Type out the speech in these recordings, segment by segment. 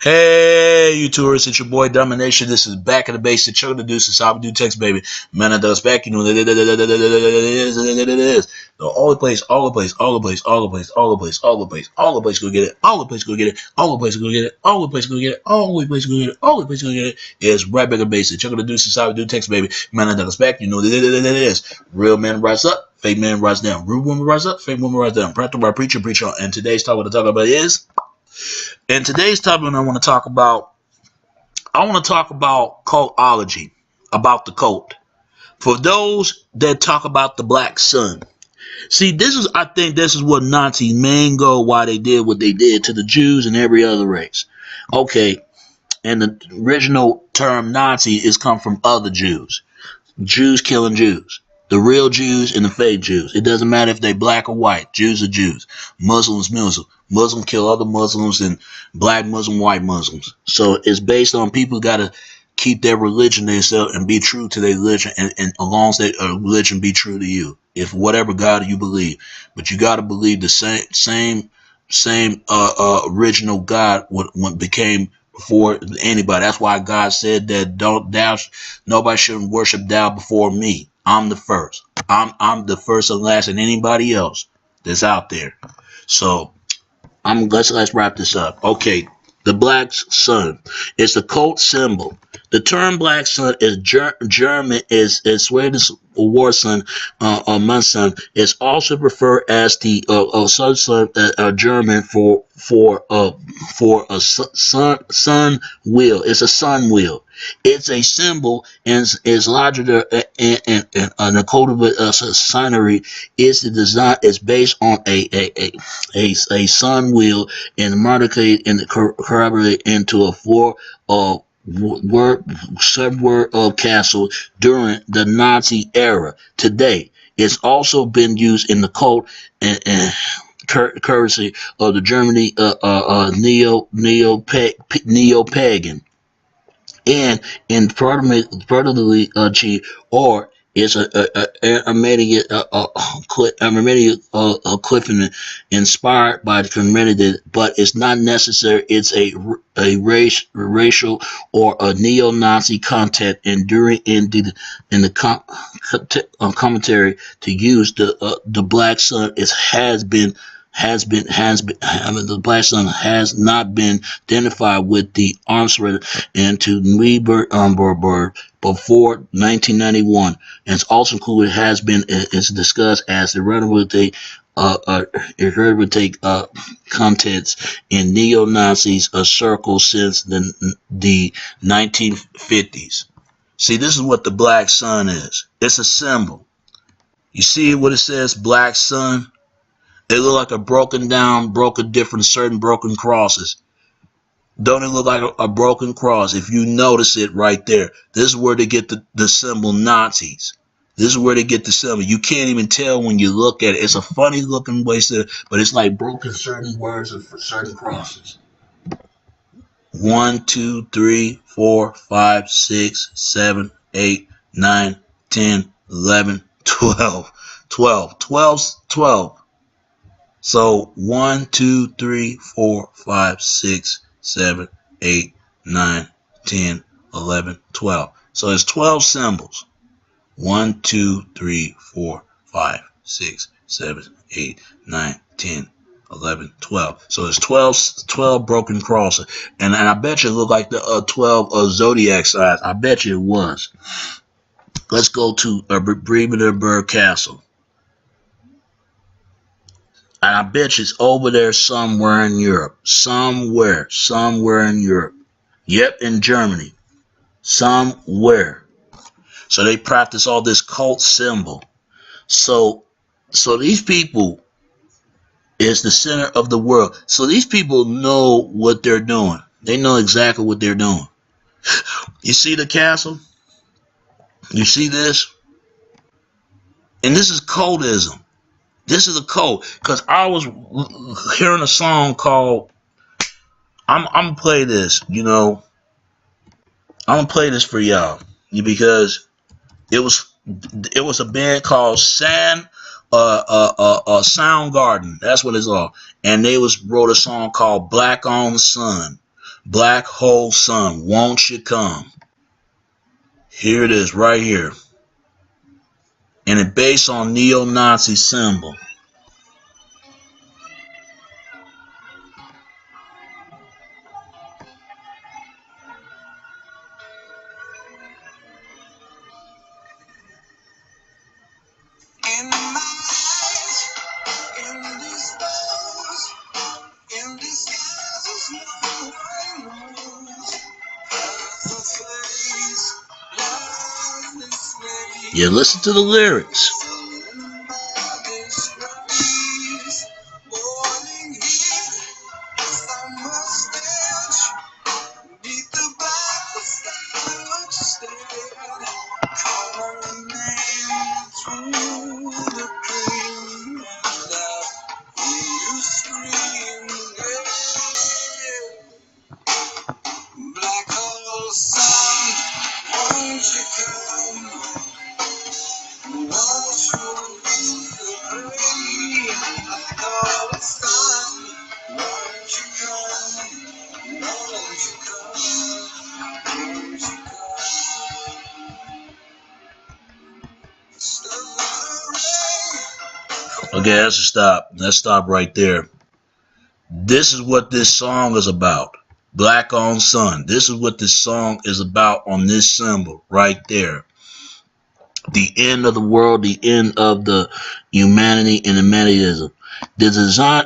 Hey, you tourists, it's your boy Domination. This is Back in the Basic. Chuck the Deuce, how we do text, baby. Man, I does back, you know, it is. So all the place, all the place, all the place, all the place, all the place, all the place, all the place, go get it, all the place, go get it, all the place, go get it, all the place, go get it, all the place, go get it, all the place, go get it. It's right back in the basic. Chuck the Deuce, how we do text, baby. Man, I does back, you know, it is. Real man rise up, fake man rise down. Real woman rise up, fake woman rise down. Practical preacher, preacher. And today's topic to talk about is. And today's topic I want to talk about cultology, about the cult. For those that talk about the black sun. See, I think this is what Nazi main goal why they did what they did to the Jews and every other race. Okay, and the original term Nazi is come from other Jews. Jews killing Jews. The real Jews and the fake Jews. It doesn't matter if they black or white. Jews are Jews. Muslims, Muslim. Muslim kill other Muslims and black Muslim, white Muslims. So it's based on people got to keep their religion themselves and be true to their religion, and as long as their religion be true to you. If whatever God you believe, but you got to believe the same original God when became before anybody. That's why God said that nobody shouldn't worship thou before me. I'm the first. I'm the first and last, and anybody else that's out there. So let's wrap this up. Okay, the black sun is the cult symbol. The term black sun is German, is Swedish war sun, or Munsun. Is also referred as the sun, German for a sun wheel. It's a sun wheel. It's a symbol and is larger and the code of signery is the design is based on a sun wheel and modified and corroborated into a floor of subword of castle during the Nazi era. Today, it's also been used in the cult and currency of the Germany neo pagan and in prodigy or is a Armenian Clifton inspired by the community, but it's not necessary. It's a racial or a neo-Nazi content enduring in the commentary to use the black sun the black sun has not been identified with the Armsred and to Niebuhr before 1991, and it's also included has been is discussed as the relative contents in neo-Nazis circles since the 1950s. See, this is what the black sun is. It's a symbol. You see what it says, black sun? They look like certain broken crosses. Don't it look like a broken cross? If you notice it right there, this is where they get the symbol Nazis. This is where they get the symbol. You can't even tell when you look at it. It's a funny looking way to, but it's like broken certain words for certain crosses. 1, 2, 3, 4, 5, 6, 7, 8, 9, 10, 11, 12. 12. So 1, 2, 3, 4, 5, 6, 7, 8, 9, 10, 11, 12. So it's 12 symbols. 1, 2, 3, 4, 5, 6, 7, 8, 9, 10, 11, 12. So it's 12 broken crosses. And I bet you it looked like the 12 zodiac signs. I bet you it was. Let's go to Bremenberg Castle. And I bet you it's over there somewhere in Europe. Somewhere in Europe. Yep, in Germany. Somewhere. So they practice all this cult symbol. So these people is the center of the world. So these people know what they're doing. They know exactly what they're doing. You see the castle? You see this? And this is cultism. This is a cult, because I was hearing a song called I'm gonna play this, I'm gonna play this for y'all because it was a band called Soundgarden. That's what it's all. And they wrote a song called Black on Sun. Black hole sun, won't you come? Here it is right here. And it's based on neo-Nazi symbol. In my eyes, in these stars, in these skies, no one knows. You listen to the lyrics. Black hole sun, won't you come? Won't you agree? Black hole sun, won't you come? Won't you come? Won't you come? Okay, that's a stop. Let's stop right there. This is what this song is about. Black on Sun. This is what this song is about on this symbol right there. The end of the world, the end of the humanity and humanitism. The design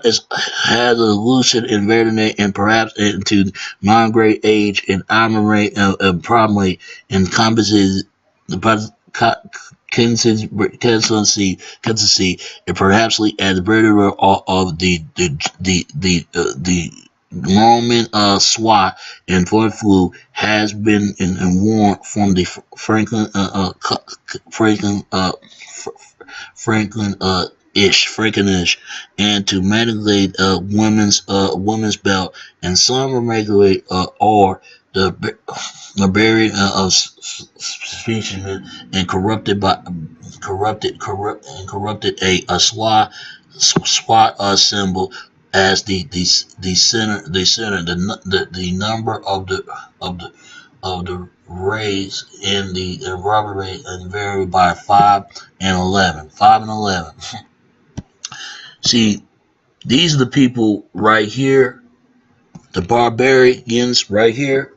has a lucid environment and perhaps into non-great age and armory and probably encompasses the consistency and perhaps as bearer of the Roman SWAT and bird flu has been and worn from the Franklin-ish, and to manipulate women's belt, and some regulate or the barbarian of species and corrupted a SWAT symbol as the number of the rays in the robbery and vary by 5 and 11. See, these are the people right here, the barbarians right here.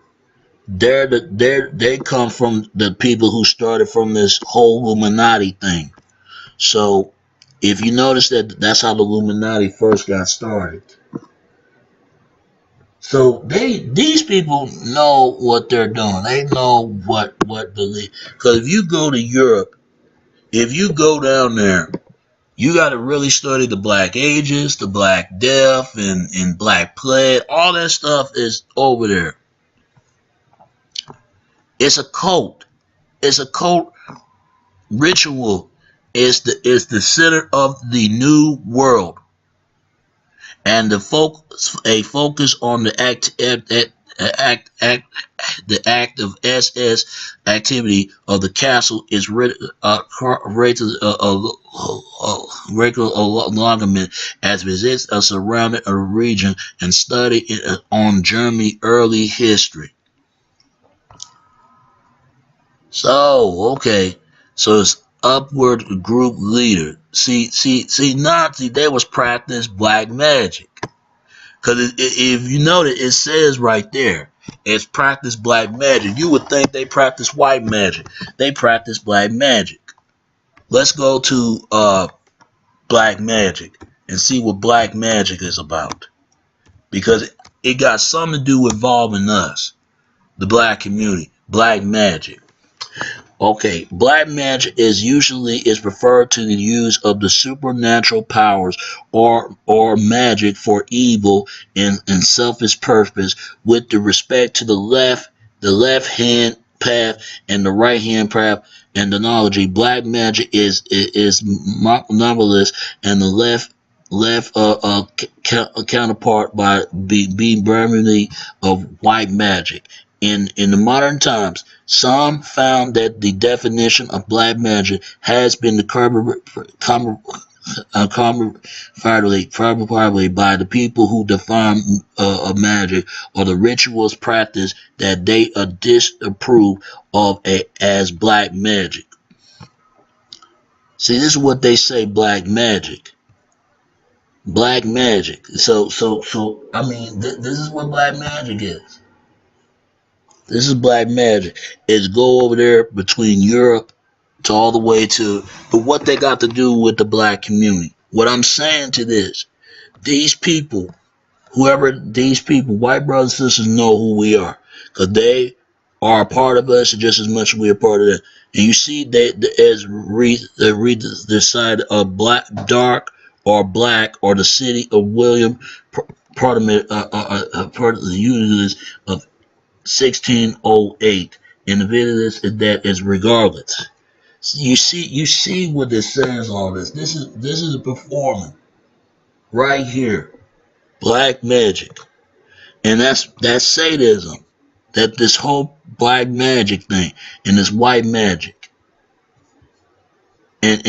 They come from the people who started from this whole Illuminati thing. So if you notice that's how the Illuminati first got started. So these people know what they're doing. They know what the, because if you go to Europe, if you go down there, you got to really study the Black Ages, the Black Death, and Black Plague. All that stuff is over there. It's a cult. It's a cult ritual. It's the center of the new world, and the focus on the act of SS activity of the castle is rated regular alignment as visits a surrounding a region and study on Germany early history. So okay, so it's upward group leader. See, Nazi, they was practice black magic. Because if you notice, it says right there, it's practice black magic. You would think they practice white magic. They practice black magic. Let's go to black magic and see what black magic is about. Because it got something to do with involving us, the black community. Black magic. Okay, black magic is referred to the use of the supernatural powers or magic for evil and selfish purpose with the respect to the left hand path and the right hand path and the knowledge. Black magic is marvelous and the left counterpart by being primarily of white magic. In the modern times, some found that the definition of black magic has been probably by the people who define magic or the rituals practice that they disapprove of as black magic. See, this is what they say: black magic, black magic. So. I mean, this is what black magic is. This is black magic. It's go over there between Europe to all the way to, but what they got to do with the black community? What I'm saying to this, these people, whoever these people, white brothers and sisters, know who we are, because they are a part of us just as much as we're a part of them. And you see, as read the side of black, dark, or black, or the city of William, part of it, part of the unit of 1608, and the video is that is regardless. You see what it says. All this is a performance right here, black magic. And that's sadism. That this whole black magic thing and this white magic. And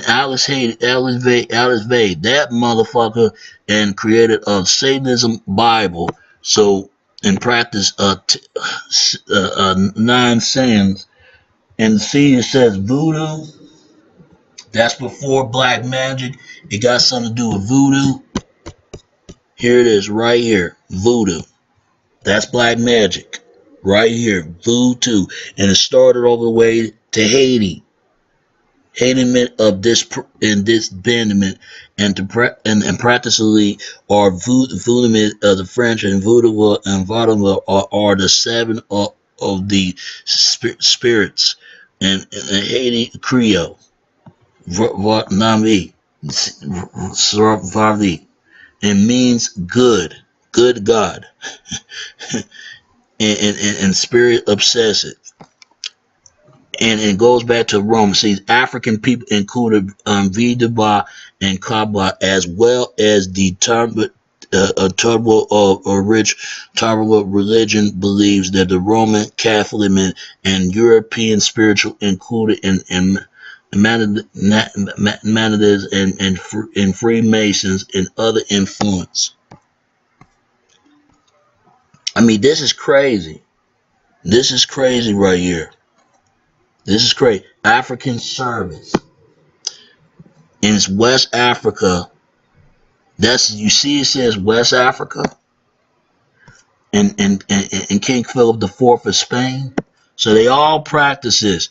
Alice Vade, that motherfucker, and created a Satanism Bible. So in practice, nine sins. And see, it says voodoo. That's before black magic. It got something to do with voodoo. Here it is, right here, voodoo. That's black magic. Right here, voodoo. And it started all the way to Haiti. Haiti meant of this and disbandment and practically are voodoo of the French and voodoo and vaudeville are the seven of the spirits and Haiti Creole. Nami Sarvadi. It means good, good God, and spirit obsessive. And it goes back to Rome. See, African people included Vidaba and Kaba, as well as the turbo or rich turbo religion believes that the Roman Catholic and European spiritual included in Manadas and Freemasons and other influence. I mean, this is crazy. This is crazy right here. This is crazy. African service. And it's West Africa. You see it says West Africa and King Philip the Fourth of Spain. So they all practice this.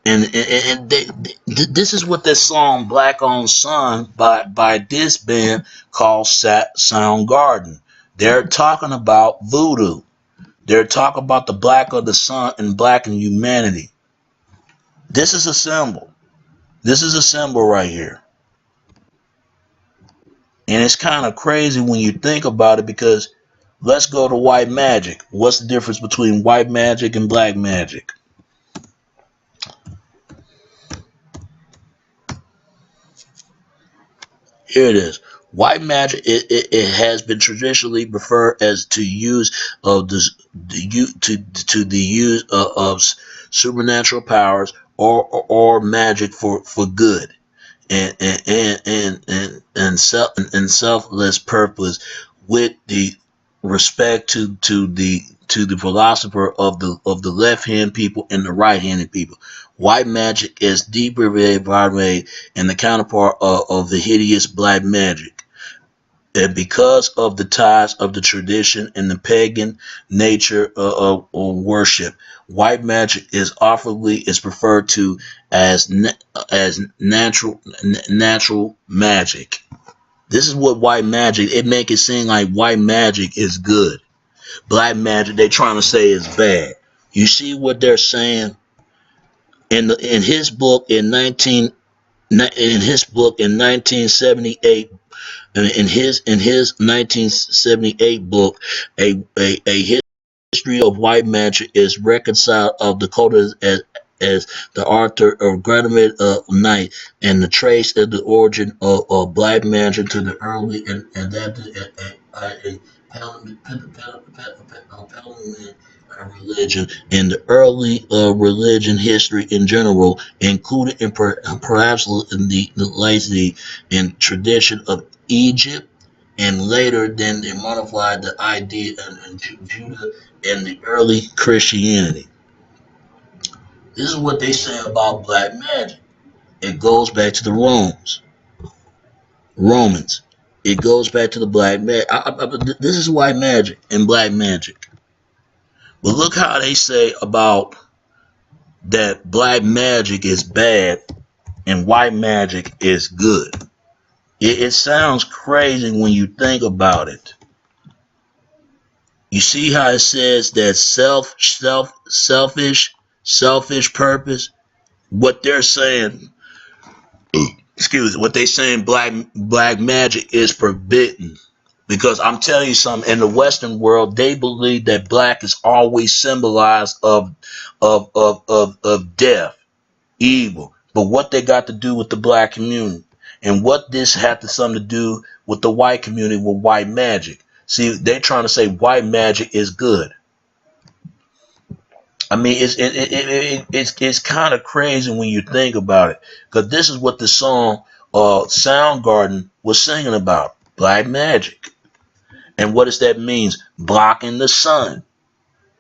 And this is what this song Black on Sun by this band called Soundgarden. They're talking about voodoo. They're talking about the black of the sun and black in humanity. This is a symbol. This is a symbol right here. And it's kind of crazy when you think about it, because let's go to white magic. What's the difference between white magic and black magic? Here it is. White magic, it has been traditionally referred as to use of to the use of supernatural powers or magic for good and selfless purpose, with the respect to the philosopher of the left hand people and the right handed people. White magic is deeper evaluated and the counterpart of the hideous black magic. And because of the ties of the tradition and the pagan nature of worship, white magic is preferred to as natural magic. This is what white magic. It make it seem like white magic is good. Black magic, they trying to say is bad. You see what they're saying in his book in 1978. In his 1978 book, a history of white magic is reconciled of the cultures as the author of Graduate Night and the trace of the origin of black magic to the early and adapted parliament religion and the early religion history in general, included in perhaps in the laicity and tradition of Egypt, and later then they modified the idea in Judah and the early Christianity. This is what they say about black magic. It goes back to the Romans. It goes back to the black magic. This is white magic and black magic. But look how they say about that black magic is bad and white magic is good. It sounds crazy when you think about it. You see how it says that selfish purpose. What they're saying, excuse me, what they saying, black magic is forbidden. Because I'm telling you something, in the Western world, they believe that black is always symbolized of death, evil. But what they got to do with the black community, and what this had to something to do with the white community with white magic. See, they're trying to say white magic is good. I mean, it's kind of crazy when you think about it, because this is what the song Soundgarden was singing about: black magic. And what does that mean? Blocking the sun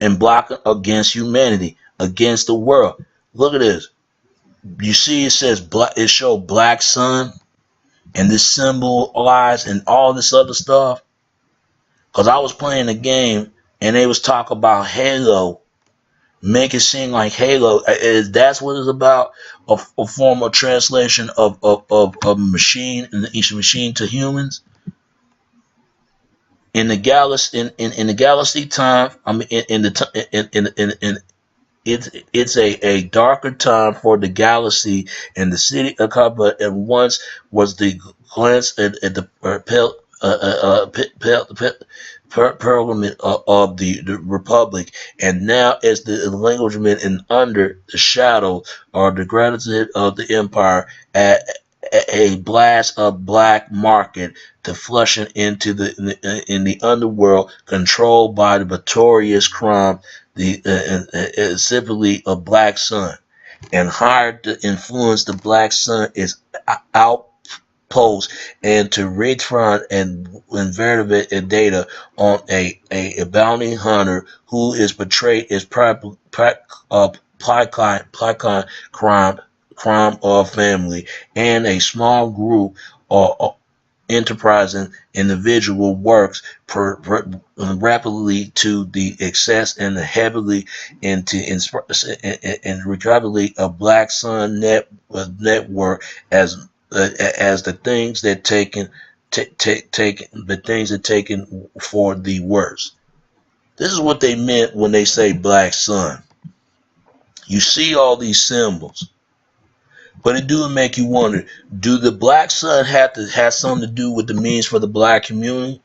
and blocking against humanity, against the world. Look at this. You see, it says black. It showed black sun, and this symbolized and all this other stuff. Cause I was playing a game and they was talking about Halo, make it seem like Halo. That's what it's about. A form of translation of machine and each machine to humans. In the galaxy, in the galaxy time, I mean, in the in it's a darker time for the galaxy and the city of Kaba, and once was the glance at the parliament of the republic, and now as the languagement and under the shadow or the gratitude of the empire, a blast of black market to flushing into in the underworld, controlled by the notorious crime, the simply a black sun, and hired to influence the black sun is outpost and to reach front and vertebrate and data on a bounty hunter who is portrayed as crime or family, and a small group or enterprising individual works rapidly to the excess and heavily into and rapidly a black sun network as the things that taken the things that taken for the worst. This is what they meant when they say black sun. You see all these symbols, but it do make you wonder, do the black sun have something to do with the means for the black community?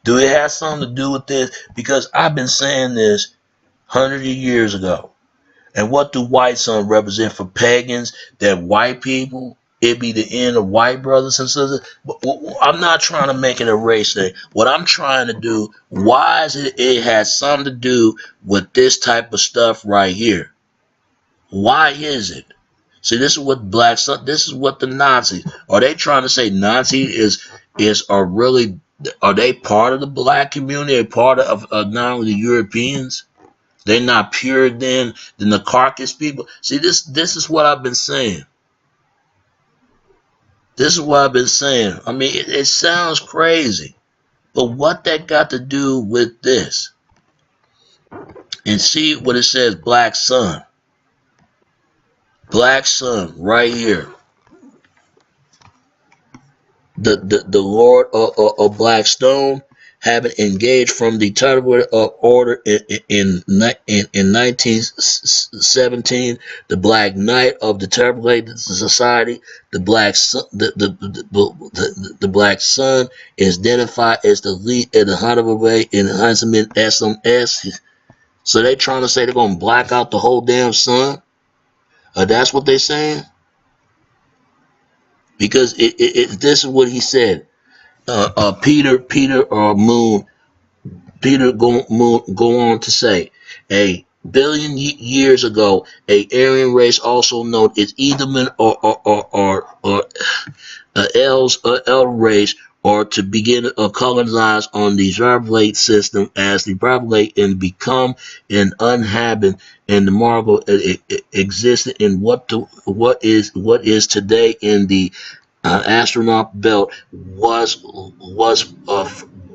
Do it have something to do with this? Because I've been saying this hundreds of years ago. And what do white sun represent for pagans? That white people, it be the end of white brothers and sisters. But I'm not trying to make it a race thing. What I'm trying to do, why is it has something to do with this type of stuff right here? Why is it? See, this is what black sun. This is what the Nazis are. They trying to say Nazi are really, are they part of the black community? Are part of not only the Europeans? They're not pure than the Caucasus people. See, this is what I've been saying. This is what I've been saying. I mean, it sounds crazy, but what that got to do with this? And see what it says, black sun. Black sun right here. The Lord of Blackstone, having engaged from the Territory of Order in 1917, the Black Knight of the Territory Society, the Black Sun, the Black Sun is identified as the lead at the Honorable Way in Huntsman SMS. So they trying to say they're gonna black out the whole damn sun? That's what they saying? Because this is what he said. Peter go on to say, A billion years ago, a Aryan race, also known as Edoman or El race, or to begin to colonize on the Zerblate system as the Zerblate and become an uninhabited and the Marvel existed in what is today in the astronaut belt was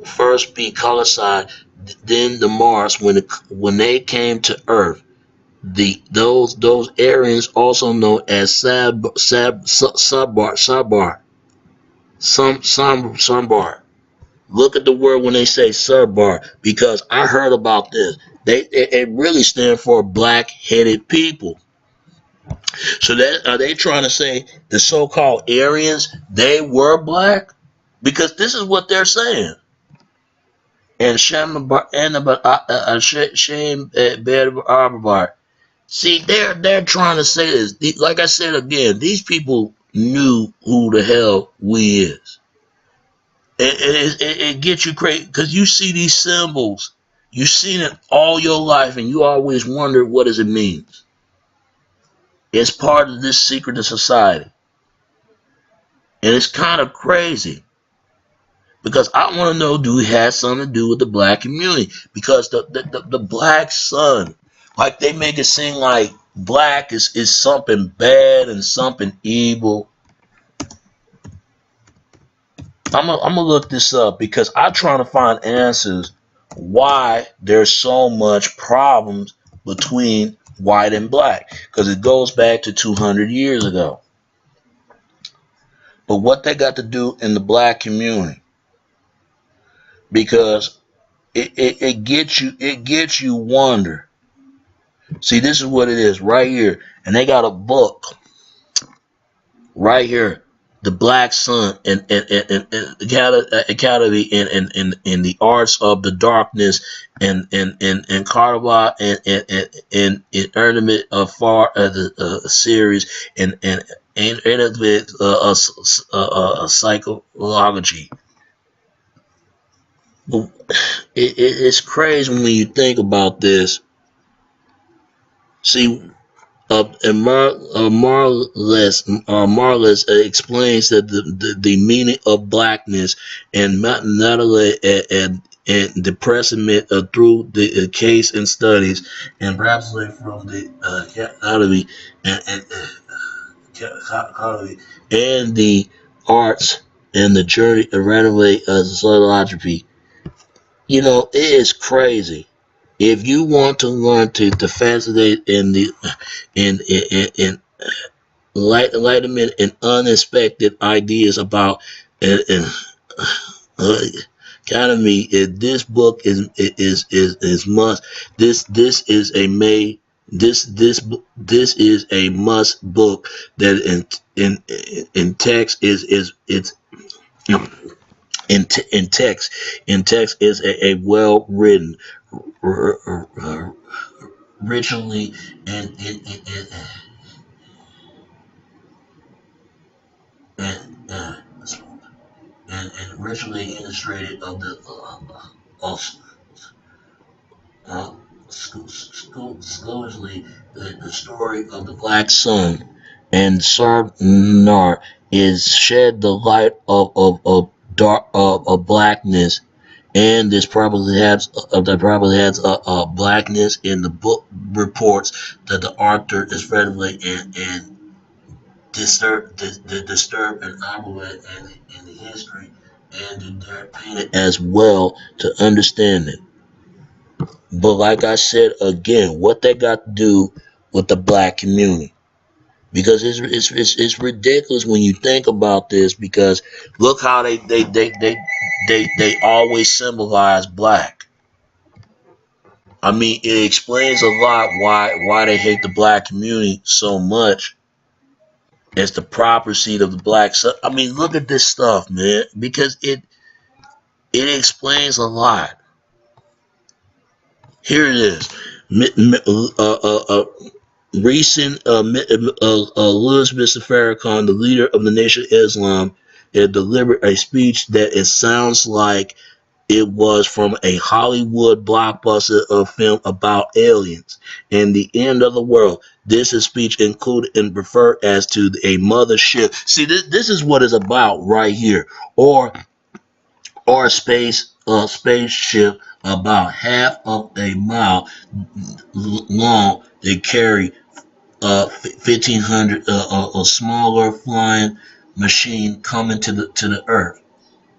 first be colonized, then the Mars when they came to Earth. Those Aryans, also known as Sambar. Look at the word when they say Sambar, because I heard about this. It really stands for black-headed people. So that are they trying to say the so-called Aryans they were black? Because this is what they're saying. And Shame Bedbar. See, they're trying to say this. Like I said again, these people knew who the hell we is. It gets you crazy because you see these symbols. You've seen it all your life, and you always wonder what does it mean. It's part of this secret of society, and it's kind of crazy because I want to know: do it have something to do with the black community? Because the black sun, like they make it seem like black is something bad and something evil. I'm gonna look this up because I'm trying to find answers why there's so much problems between white and black because it goes back to 200 years ago. But what they got to do in the black community, because it gets you wonder. See, this is what it is right here, and they got a book right here, the Black Sun and Academy in the arts of the darkness and Carnival and Tournament of Far the series and intimate psychology. It's crazy when you think about this. See, Marles explains that the meaning of blackness and not only and depressment through the case and studies and perhaps from the economy economy and the arts and the journey of renovate sociology. It is crazy. If you want to learn to fascinate in enlightenment and unexpected ideas about uh, uh, economy, this book is must. This is a made. This is a must book that in text is it's in text is a well written ritually and, uh, and ritually illustrated of the uh, exclusively the story of the Black Sun and Sarnar is shed the light of dark of blackness, and this probably has a blackness in the book reports that the author is friendly and disturb and operate in the history and they're painted as well to understand it. But like I said again, what they got to do with the black community? Because it's ridiculous when you think about this. Because look how they always symbolize black. I mean, it explains a lot why they hate the black community so much. It's the proper seed of the black. So I mean, look at this stuff, man. Because it explains a lot. Here it is. Recent Louis Mr. Farrakhan, the leader of the Nation of Islam, delivered a speech that it sounds like It was from a Hollywood blockbuster of film about aliens and the end of the world. This is speech included and referred as to a mothership. See, this is what it's about right here. Or a spaceship about half of a mile long. They carry 1,500 a smaller flying machine coming to the Earth.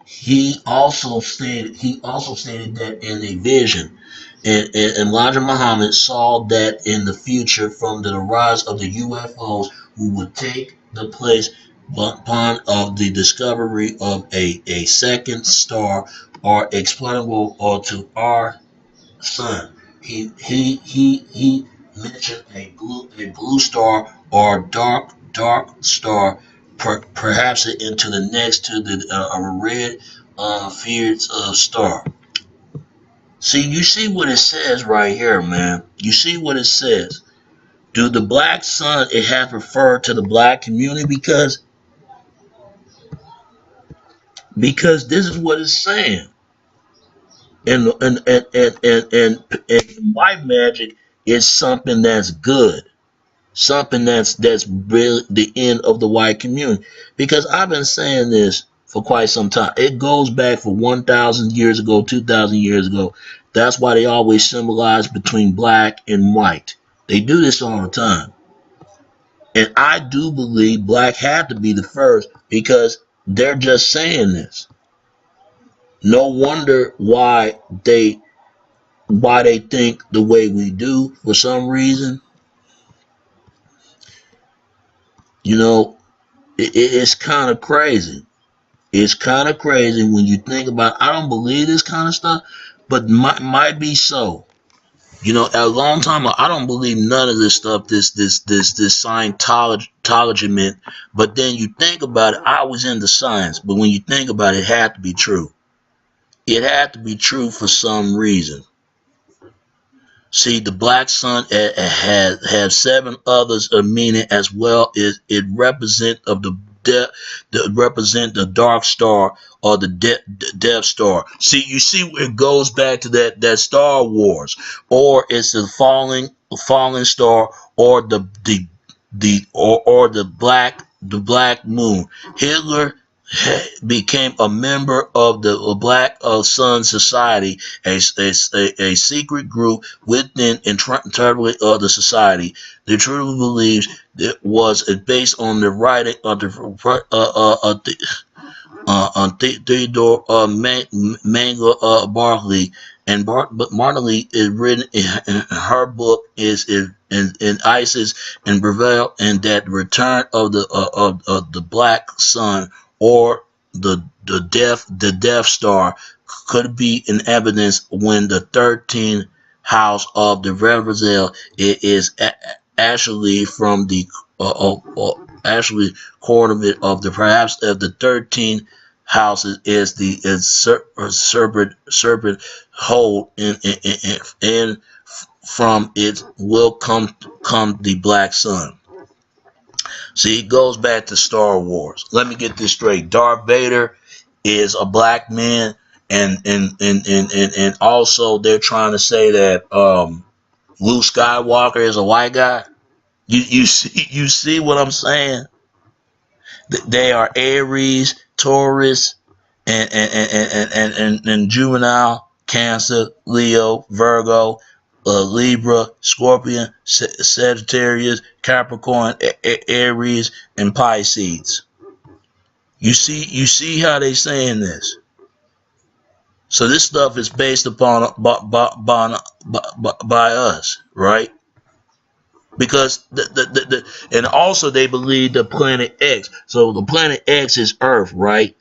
He also stated that in a vision, and Elijah Muhammad saw that in the future from the rise of the UFOs who would take the place upon of the discovery of a second star or explainable or to our sun. He mentioned a blue star or dark star, perhaps into the next to the red feared star. See, you see what it says right here, man. You see what it says. Do the black sun? It has referred to the black community because this is what it's saying. And white magic is something that's good, something that's really the end of the white community. Because I've been saying this for quite some time. It goes back for 1,000 years ago, 2,000 years ago. That's why they always symbolize between black and white. They do this all the time, and I do believe black had to be the first because they're just saying this. No wonder why they think the way we do for some reason. You know, it's kind of crazy. It's kind of crazy when you think about. I don't believe this kind of stuff, but might be so. A long time ago, I don't believe none of this stuff. This Scientology meant. But then you think about it. I was into science, but when you think about it, it had to be true. It had to be true for some reason. See, the black sun has seven others of meaning as well. It represent of represent the dark star or the Death Star. See, you see, it goes back to that Star Wars, or it's the falling star, or the black moon. Hitler became a member of the Black Sun Society, a secret group within entirely of the society. They truly believes it was based on the writing of Theodore Manga Barkley, and but Marley is written in her book is in ISIS and Brevel, and that return of the black sun or the Death Star could be in evidence when the 13th house of the Reversal is actually from the actually coordinate of the perhaps of the 13th houses is the serpent hold and from it will come the black sun. See, it goes back to Star Wars. Let me get this straight. Darth Vader is a black man, and also they're trying to say that Luke Skywalker is a white guy. You see what I'm saying? They are Aries, Taurus, and Juvenile, Cancer, Leo, Virgo, Libra, Scorpion, Sagittarius, Capricorn, Aries, and Pisces. You see how they saying this. So this stuff is based upon by us, right? Because and also they believe the planet X. So the planet X is Earth, right?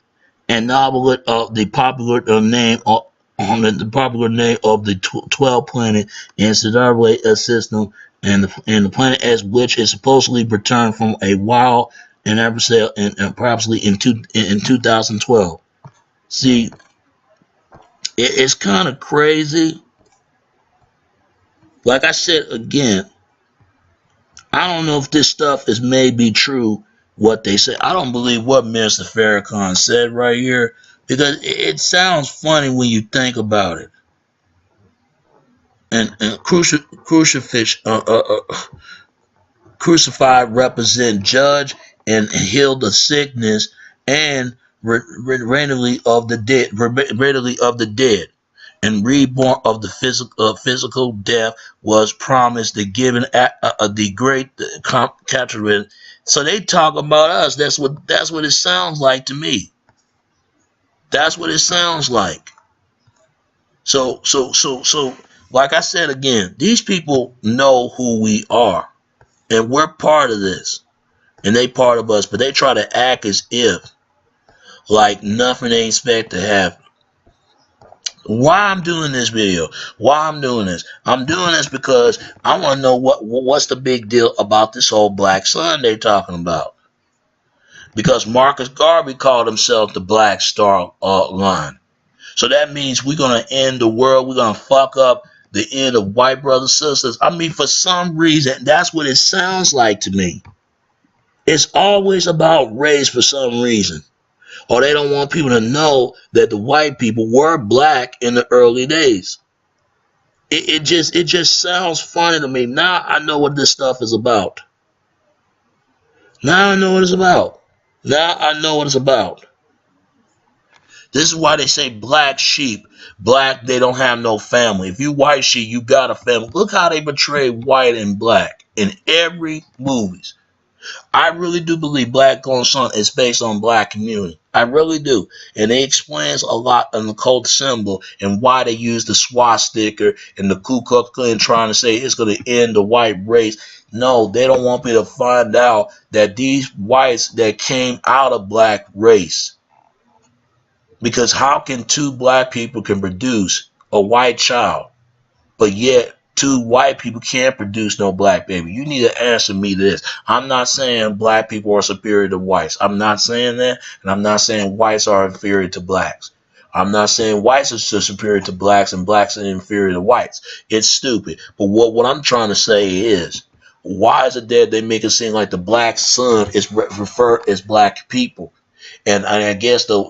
And novel of the popular name of on the popular name of the 12 planet in Siddhartha system, and the planet X, which is supposedly returned from a wild and adversarial and probably in 2012. See, it's kind of crazy. Like I said again, I don't know if this stuff is maybe true what they say. I don't believe what Mr. Farrakhan said right here, because it sounds funny when you think about it. And crucifix, crucified represent judge and heal the sickness and readily of the dead, readily of the dead, and reborn of the physical death was promised the given the great capturing. So they talk about us. That's what it sounds like to me. That's what it sounds like. So like I said again, these people know who we are, and we're part of this, and they part of us, but they try to act as if like nothing they expect to happen. Why I'm doing this video? Why I'm doing this? I'm doing this because I want to know what's the big deal about this whole black sun they're talking about. Because Marcus Garvey called himself the Black Star Line. So that means we're gonna end the world. We're gonna fuck up the end of white brothers sisters. I mean, for some reason, that's what it sounds like to me. It's always about race for some reason. Or they don't want people to know that the white people were black in the early days. It just sounds funny to me. Now I know what this stuff is about. Now I know what it's about. Now I know what it's about. This is why they say black sheep. Black, they don't have no family. If you white sheep, you got a family. Look how they portray white and black in every movies. I really do believe Black Gold Sun is based on black community. I really do. And it explains a lot on the cult symbol and why they use the swastika and the Ku Klux Klan trying to say it's going to end the white race. No, they don't want me to find out that these whites that came out of black race. Because how can two black people can produce a white child, but yet two white people can't produce no black baby? You need to answer me this. I'm not saying black people are superior to whites. I'm not saying that, and I'm not saying whites are inferior to blacks. I'm not saying whites are superior to blacks and blacks are inferior to whites. It's stupid. But what I'm trying to say is, why is it that they make it seem like the black sun is referred as black people? And I guess the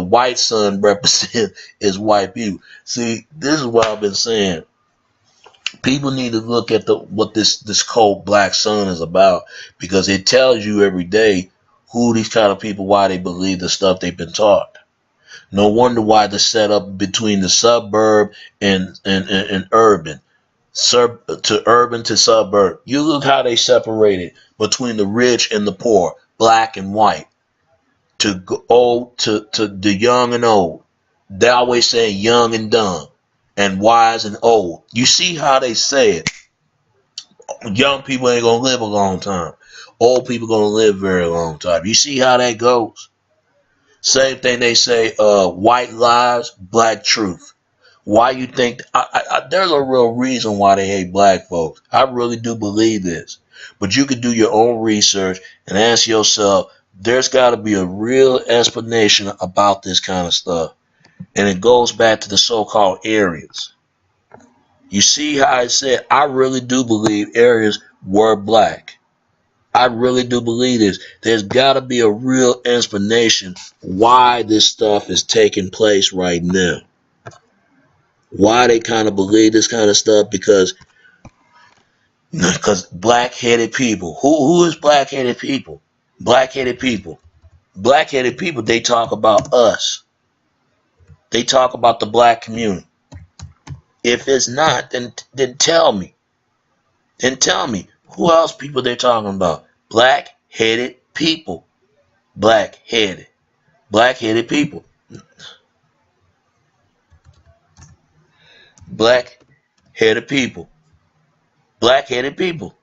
white sun represent is white people. See, this is what I've been saying. People need to look at what this cold black sun is about, because it tells you every day who these kind of people, why they believe the stuff they've been taught. No wonder why the setup between the suburb and urban, to urban to suburb. You look how they separated between the rich and the poor, black and white, to old to the young and old. They always say young and dumb, and wise and old. You see how they say it. Young people ain't gonna live a long time. Old people gonna live a very long time. You see how that goes. Same thing they say. White lies, black truth. Why you think? There's a real reason why they hate black folks. I really do believe this. But you could do your own research and ask yourself, there's got to be a real explanation about this kind of stuff. And it goes back to the so-called Aryans. You see how I said, I really do believe Aryans were black. I really do believe this. There's got to be a real explanation why this stuff is taking place right now. Why they kind of believe this kind of stuff? Because black-headed people. Who is black-headed people? Black-headed people. Black-headed people, they talk about us. They talk about the black community. If it's not, then tell me. Then tell me who else people they talking about. Black-headed people. Black-headed. Black-headed people. Black-headed people. Black-headed people.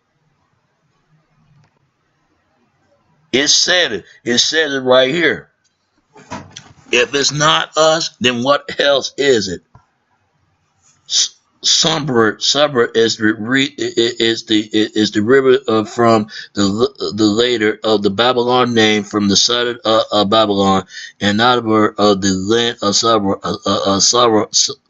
It said it. It says it right here. If it's not us, then what else is it? Suburb is the river from the later of the Babylon name from the southern Babylon, and not of the land of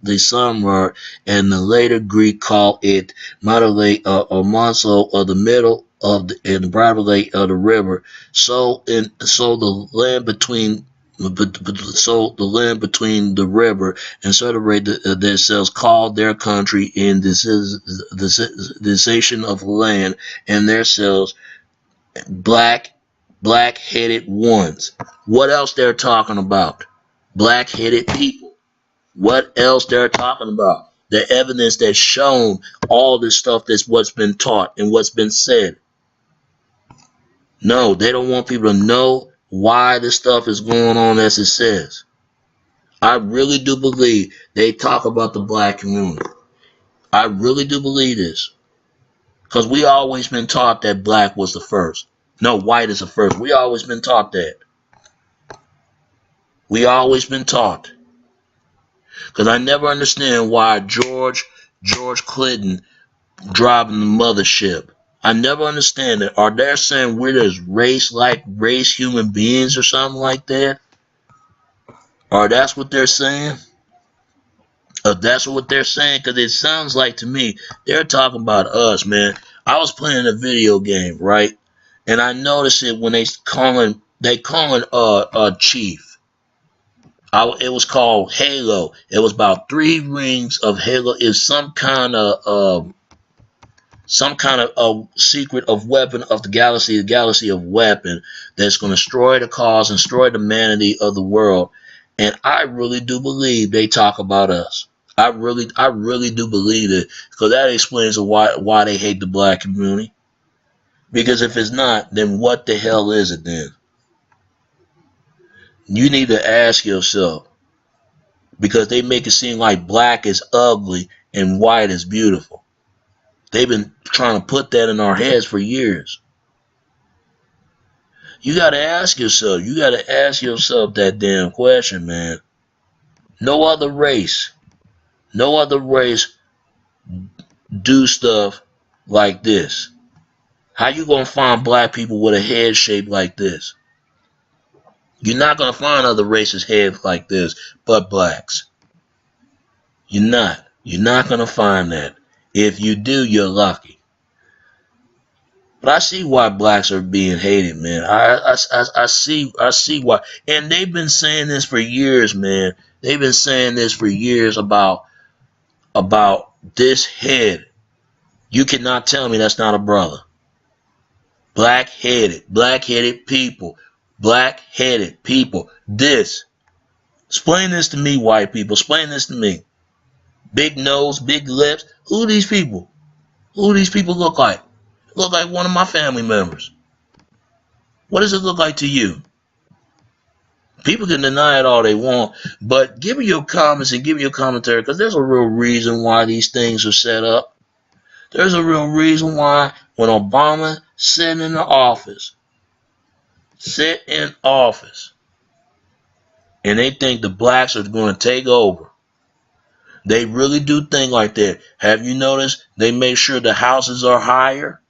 the summer, and the later Greek call it Madale or Monso of the middle of the and Bradley of the river. So the land between So the land between the river and separate themselves, called their country in this is the cessation of land and themselves black-headed ones. What else they're talking about? Black-headed people. What else they're talking about? The evidence that's shown all this stuff that's what's been taught and what's been said. No, they don't want people to know why this stuff is going on as it says. I really do believe they talk about the black community. I really do believe this. Because we always been taught that black was the first. No, white is the first. We always been taught that. We always been taught. Because I never understand why George Clinton driving the mothership. I never understand it. Are they saying we're just race human beings or something like that? Or that's what they're saying? That's what they're saying, because it sounds like to me they're talking about us, man. I was playing a video game, right? And I noticed it when they calling Chief. It was called Halo. It was about 3 rings of Halo. It's some kind of secret of weapon of the galaxy of weapon that's going to destroy the cause and destroy the humanity of the world. And I really do believe they talk about us. I really do believe it, because that explains why they hate the black community. Because if it's not, then what the hell is it then? You need to ask yourself, because they make it seem like black is ugly and white is beautiful. They've been trying to put that in our heads for years. You gotta ask yourself. You gotta ask yourself that damn question, man. No other race do stuff like this. How you gonna find black people with a head shaped like this? You're not gonna find other races heads like this, but blacks. You're not. You're not gonna find that. If you do, you're lucky. But I see why blacks are being hated, man. I see why. And they've been saying this for years, man. They've been saying this for years about this head. You cannot tell me that's not a brother. Black-headed people. Black-headed people. This. Explain this to me, white people. Explain this to me. Big nose, big lips. Who are these people? Who do these people look like? Look like one of my family members. What does it look like to you? People can deny it all they want, but give me your comments and give me your commentary, because there's a real reason why these things are set up. There's a real reason why when Obama sit in office, and they think the blacks are going to take over. They really do think like that. Have you noticed they make sure the houses are higher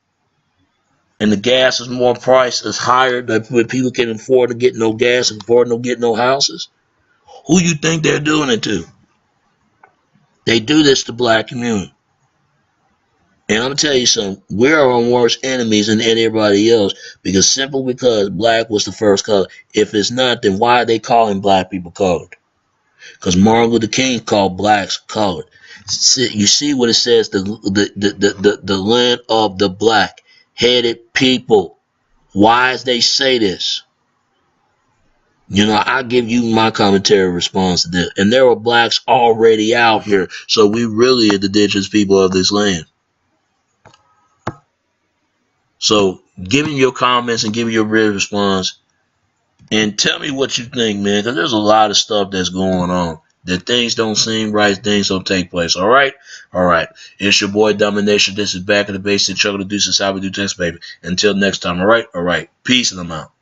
and the gas is more price is higher, that people can afford to get no gas and afford to get no houses? Who you think they're doing it to? They do this to black community. And I'm gonna tell you something, we're our worst enemies than anybody else, because black was the first color. If it's not, then why are they calling black people colored? Because Martin Luther King called blacks colored. You see what it says, the land of the black-headed people. Why does they say this? You know, I give you my commentary response to this. And there are blacks already out here, so we really are the indigenous people of this land. So give me your comments and give me your real response. And tell me what you think, man, because there's a lot of stuff that's going on. That things don't seem right, things don't take place. All right? All right. It's your boy Domination. This is Back in the Basic Chuck of the Deuces. How we do text, baby. Until next time, all right? All right. Peace and I'm out.